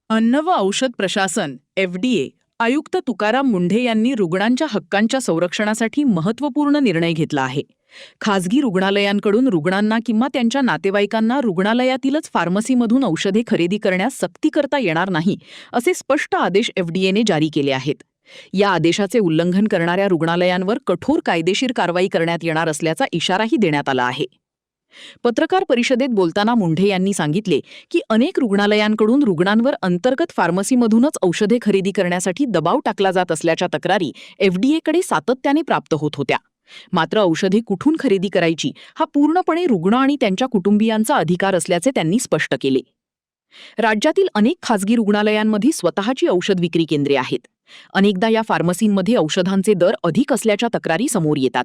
अन्न व औषध प्रशासन FDA आयुक्त तुकाराम मुंढे यांनी रुग्णांच्या हक्कांच्या संरक्षणासाठी महत्त्वपूर्ण निर्णय घेतला आहे. खासगी रुग्णालयांकडून रुग्णांना किंवा त्यांच्या नातेवाईकांना रुग्णालयातीलच फार्मसीमधून औषधे खरेदी करण्यास सक्ती करता येणार नाही, असे स्पष्ट आदेश FDAने जारी केले आहेत. या आदेशाचे उल्लंघन करणाऱ्या रुग्णालयांवर कठोर कायदेशीर कारवाई करण्यात येणार असल्याचा इशाराही देण्यात आला आहे. पत्रकार परिषदेत बोलताना मुंढे यांनी सांगितले की अनेक रुग्णालयांकडून रुग्णांवर अंतर्गत फार्मसीमधूनच औषधे खरेदी करण्यासाठी दबाव टाकला जात असल्याच्या तक्रारी FDAकडे सातत्याने प्राप्त होत होत्या. मात्र औषधे कुठून खरेदी करायची हा पूर्णपणे रुग्ण आणि त्यांच्या कुटुंबियांचा अधिकार असल्याचे त्यांनी स्पष्ट केले. राज्यातील अनेक खासगी रुग्णालयांमध्ये स्वतःची औषध विक्री केंद्रे आहेत. अनेकदा या फार्मसींमध्ये औषधांचे दर अधिक असल्याच्या तक्रारी समोर येतात.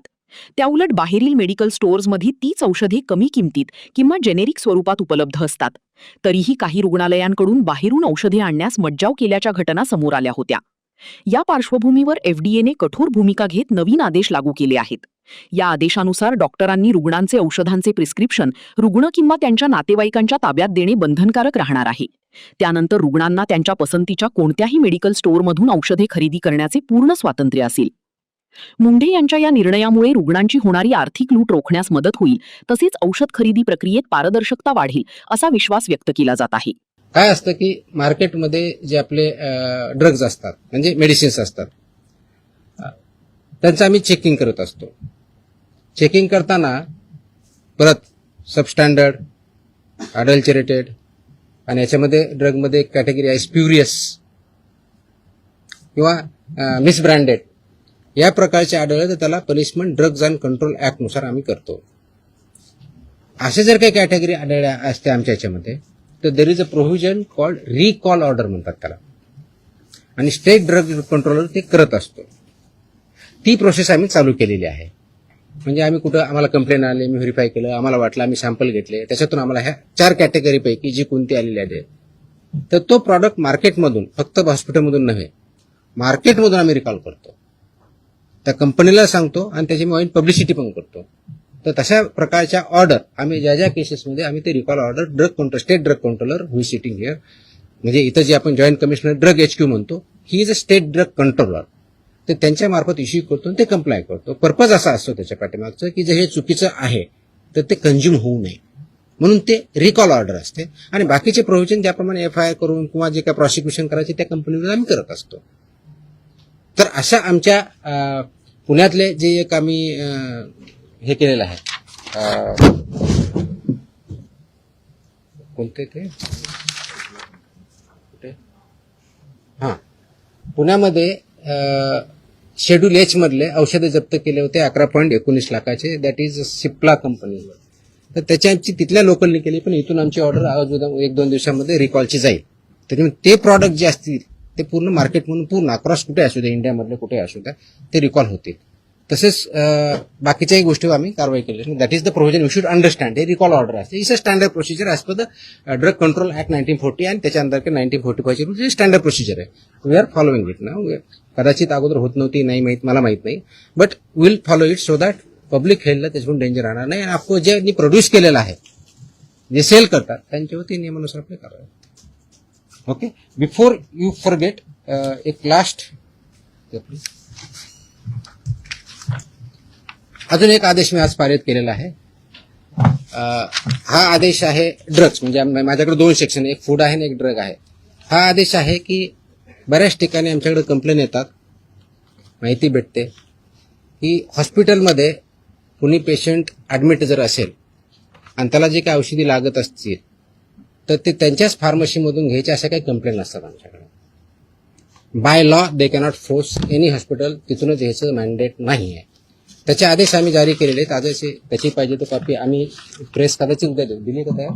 त्याउलट बाहेरील मेडिकल स्टोअर्समध्ये तीच औषधे कमी किमतीत किंवा जेनेरिक स्वरूपात उपलब्ध असतात. तरीही काही रुग्णालयांकडून बाहेरून औषधे आणण्यास मज्जाव केल्याच्या घटना समोर आल्या होत्या. या पार्श्वभूमीवर FDAने कठोर भूमिका घेत नवीन आदेश लागू केले आहेत. या आदेशानुसार डॉक्टरांनी रुग्णांचे औषधांचे प्रिस्क्रिप्शन रुग्ण किंवा त्यांच्या नातेवाईकांच्या ताब्यात देणे बंधनकारक राहणार आहे. त्यानंतर रुग्णांना त्यांच्या पसंतीच्या कोणत्याही मेडिकल स्टोअरमधून औषधे खरेदी करण्याचे पूर्ण स्वातंत्र्य असेल. मुंढे यांच्या या निर्णयामुळे रुग्णांची होणारी आर्थिक लूट रोखण्यास मदत होईल, तसेच औषध खरेदी प्रक्रियेत पारदर्शकता वाढेल असा विश्वास व्यक्त केला जात आहे. काय असतं की मार्केटमध्ये जे आपले ड्रग्ज असतात म्हणजे मेडिसिन्स असतात त्यांचं आम्ही चेकिंग करत असतो. चेकिंग करताना परत सबस्टँडर्ड, अडल्चरेटेड आणि याच्यामध्ये ड्रगमध्ये एक कॅटेगरी आहे स्प्युरियस किंवा मिसब्रँडेड, या प्रकारचे आढळले तर त्याला पनिशमेंट ड्रग्ज अँड कंट्रोल ऍक्टनुसार आम्ही करतो. असे जर काही कॅटेगरी आढळल्या असते आमच्या याच्यामध्ये तर there is a provision called recall order म्हणतात त्याला, आणि स्टेट ड्रग कंट्रोलर ते करत असतो. ती प्रोसेस आम्ही चालू केलेली आहे. म्हणजे आम्ही कुठं आम्हाला कंप्लेंट आले, मी व्हेरीफाय केलं, आम्हाला वाटलं, आम्ही सॅम्पल घेतले, त्याच्यातून आम्हाला ह्या 4 कॅटेगरीपैकी जी कोणती आलेली आहे तर तो प्रॉडक्ट मार्केटमधून, फक्त हॉस्पिटलमधून नव्हे, मार्केटमधून आम्ही रिकॉल करतो. त्या कंपनीला सांगतो आणि त्याची मी पब्लिसिटी पण करतो. तर तशा प्रकारच्या ऑर्डर आम्ही ज्या केसेसमध्ये आम्ही ते recall order drug control, state drug controller who is sitting here, म्हणजे इथं जे आपण जॉईंट कमिशनर ड्रग HQ म्हणतो, he is a state drug controller, तर त्यांच्या मार्फत इश्यू करतो आणि ते कंप्लाय करतो. पर्पज असा असतो त्याच्या पाठीमागचं की जे हे चुकीचं आहे तर ते कंझ्युम होऊ नये, म्हणून ते रिकॉल ऑर्डर असते. आणि बाकीचे प्रोव्हिजन ज्याप्रमाणे FIR करून किंवा जे काय प्रॉसिक्युशन करायचे त्या कंपनीवर आम्ही करत असतो. तर अशा आमच्या पुण्यातले जे एक आम्ही हे केलेलं आहे, कोणते ते पुण्यामध्ये शेड्यूल H मधले औषधे जप्त केले होते 11.19 लाखाचे. That is Cipla company. तर त्याची तिथल्या लोकलनी केली, पण इथून आमची ऑर्डर आज 1-2 दिवसामध्ये रिकॉलची जाईल. त्याच्यामुळे ते प्रॉडक्ट जे असतील ते पूर्ण मार्केटमधून पूर्ण अक्रॉस कुठे असू द्या, इंडियामधले कुठे असू द्या, ते रिकॉल होतील. तसेच बाकीच्याही गोष्टीवर आम्ही कारवाई केली. That is the provision you should understand. हे रिकॉल ऑर्डर असते. It's a standard procedure as per the drug control act 1940 आणि त्याच्या अंतर्गत 1945 चे स्टँडर्ड प्रोसिजर आहे. We are following it now. कदाचित अगोदर होत नव्हती, नाही माहित, मला माहित नाही, but will follow it so that public हेल्थला त्याच्यातून डेंजर राहणार नाही. आणि ऑफकोर्स ज्यांनी प्रोड्यूस केलेलं आहे, जे सेल करतात, त्यांच्यावरती नियमानुसार आपले कारवाई. ओके, बिफोर यू फॉरगेट एक लास्ट अजून एक आदेश मी आज पारित केलेला आहे. हा आदेश आहे ड्रग्ज, म्हणजे माझ्याकडे 2 सेक्शन, एक फूड आहे आणि एक ड्रग आहे. हा आदेश आहे की बऱ्याच ठिकाणी आमच्याकडे कंप्लेन येतात, माहिती भेटते की हॉस्पिटलमध्ये कुणी पेशंट ॲडमिट जर असेल आणि त्याला जे काही औषधी लागत असतील तर ते त्यांच्याच फार्मसीमधून घ्यायचे, अशा काही कंप्लेन असतात आमच्याकडे. By law they cannot force any hospital तिथूनच घ्यायचं मॅन्डेट नाही आहे. त्याचे आदेश आम्ही जारी केलेले आहेत. आदेश त्याची पाहिजे तर कॉपी आम्ही प्रेस कदाचित उद्या दिली का तयार,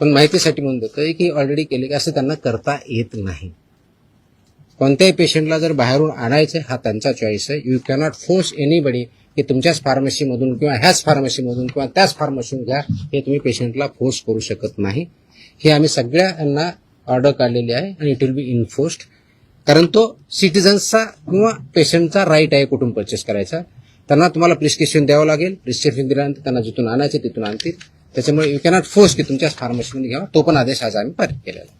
पण माहितीसाठी म्हणून देतोय की ऑलरेडी केले की असं त्यांना करता येत नाही. कोणत्याही पेशंटला जर बाहेरून आणायचं हा त्यांचा चॉईस आहे. यू कॅनॉट फोर्स एनीबडी की तुमच्याच फार्मसीमधून किंवा ह्याच फार्मसीमधून किंवा त्याच फार्मसीमधून घ्या, हे तुम्ही पेशंटला फोर्स करू शकत नाही. हे आम्ही सगळ्यांना ऑर्डर काढलेली आहे आणि इट विल बी इन्फोर्स्ड, कारण तो सिटिझन्सचा किंवा पेशंटचा राईट आहे कुठून परचेस करायचा. त्यांना तुम्हाला प्रिस्क्रिप्शन द्यावं लागेल. प्रिस्क्रिप्शन दिल्यानंतर त्यांना जिथून आणायचे तिथून आणतील. त्याच्यामुळे यू कॅनॉट फोर्स की तुमच्याच फार्मसीमध्ये घ्यावा. तो पण आदेश आज आम्ही पारित केलेला आहे.